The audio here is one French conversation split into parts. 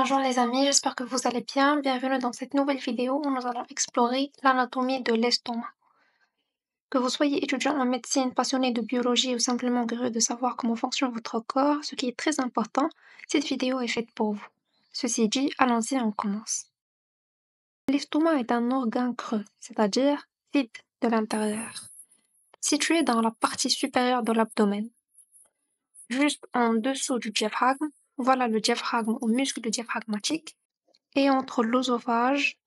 Bonjour les amis, j'espère que vous allez bien. Bienvenue dans cette nouvelle vidéo où nous allons explorer l'anatomie de l'estomac. Que vous soyez étudiant en médecine, passionné de biologie ou simplement curieux de savoir comment fonctionne votre corps, ce qui est très important, cette vidéo est faite pour vous. Ceci dit, allons-y, on commence. L'estomac est un organe creux, c'est-à-dire vide de l'intérieur, situé dans la partie supérieure de l'abdomen, juste en dessous du diaphragme. Voilà le diaphragme ou muscle diaphragmatique, et entre l'œsophage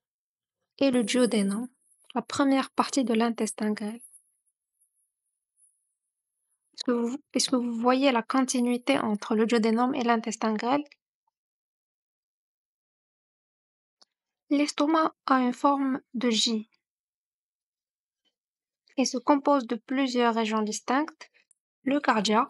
et le duodénum, la première partie de l'intestin grêle. Est-ce que vous voyez la continuité entre le duodénum et l'intestin grêle? L'estomac a une forme de J et se compose de plusieurs régions distinctes: le cardia,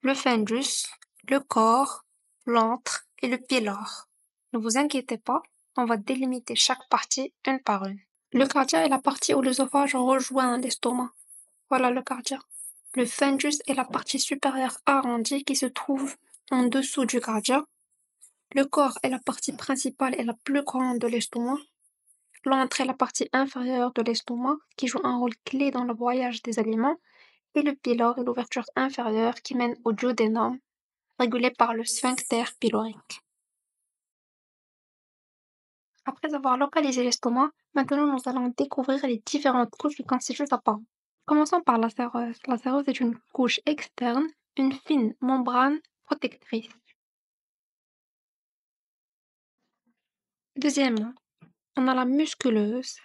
le fundus, le corps, l'antre et le pylore. Ne vous inquiétez pas, on va délimiter chaque partie une par une. Le cardia est la partie où l'œsophage rejoint l'estomac. Voilà le cardia. Le fundus est la partie supérieure arrondie qui se trouve en dessous du cardia. Le corps est la partie principale et la plus grande de l'estomac. L'antre est la partie inférieure de l'estomac qui joue un rôle clé dans le voyage des aliments. Et le pylore est l'ouverture inférieure qui mène au duodénum, régulé par le sphincter pylorique. Après avoir localisé l'estomac, maintenant nous allons découvrir les différentes couches qui constituent sa paroi. Commençons par la séreuse. La séreuse est une couche externe, une fine membrane protectrice. Deuxièmement, on a la musculeuse.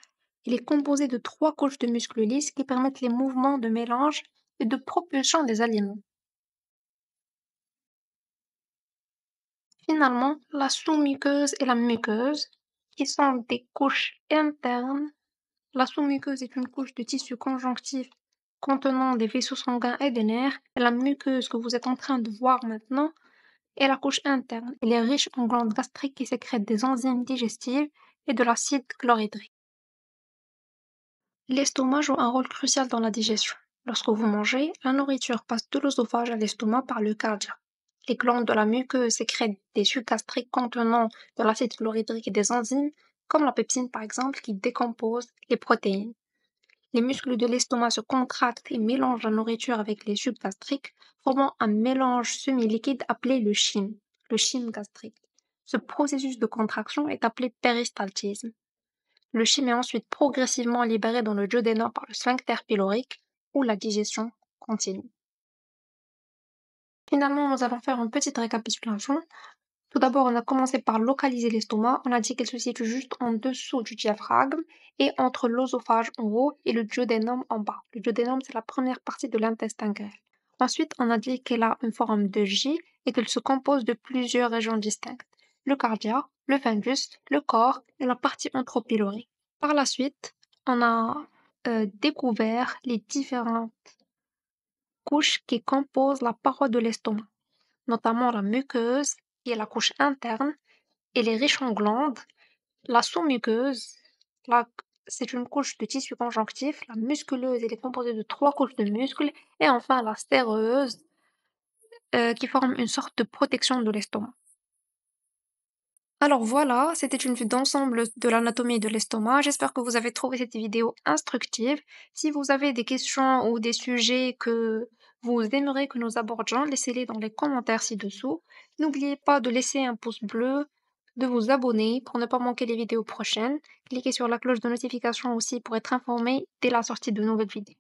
Il est composé de 3 couches de muscles lisses qui permettent les mouvements de mélange et de propulsion des aliments. Finalement, la sous-muqueuse et la muqueuse, qui sont des couches internes. La sous-muqueuse est une couche de tissu conjonctif contenant des vaisseaux sanguins et des nerfs, et la muqueuse que vous êtes en train de voir maintenant est la couche interne. Elle est riche en glandes gastriques qui sécrètent des enzymes digestives et de l'acide chlorhydrique. L'estomac joue un rôle crucial dans la digestion. Lorsque vous mangez, la nourriture passe de l'œsophage à l'estomac par le cardia. Les glandes de la muqueuse sécrètent des sucs gastriques contenant de l'acide chlorhydrique et des enzymes, comme la pepsine par exemple, qui décompose les protéines. Les muscles de l'estomac se contractent et mélangent la nourriture avec les sucs gastriques, formant un mélange semi-liquide appelé le chyme gastrique. Ce processus de contraction est appelé péristaltisme. Le chyme est ensuite progressivement libéré dans le duodénum par le sphincter pylorique, où la digestion continue. Finalement, nous allons faire une petite récapitulation. Tout d'abord, on a commencé par localiser l'estomac. On a dit qu'elle se situe juste en dessous du diaphragme et entre l'œsophage en haut et le duodénum en bas. Le duodénum, c'est la première partie de l'intestin grêle. Ensuite, on a dit qu'elle a une forme de J et qu'elle se compose de plusieurs régions distinctes: le cardia, le fundus, le corps et la partie anthropylorique. Par la suite, on a découvert les différentes couches qui composent la paroi de l'estomac, notamment la muqueuse, qui est la couche interne. Elle est riche en glandes. La sous-muqueuse, c'est une couche de tissu conjonctif. La musculeuse, elle est composée de 3 couches de muscles. Et enfin, la séreuse, qui forme une sorte de protection de l'estomac. Alors voilà, c'était une vue d'ensemble de l'anatomie de l'estomac. J'espère que vous avez trouvé cette vidéo instructive. Si vous avez des questions ou des sujets que vous aimeriez que nous abordions, laissez-les dans les commentaires ci-dessous. N'oubliez pas de laisser un pouce bleu, de vous abonner pour ne pas manquer les vidéos prochaines. Cliquez sur la cloche de notification aussi pour être informé dès la sortie de nouvelles vidéos.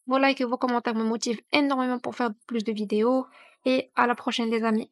Vos likes et vos commentaires me motivent énormément pour faire plus de vidéos. Et à la prochaine les amis.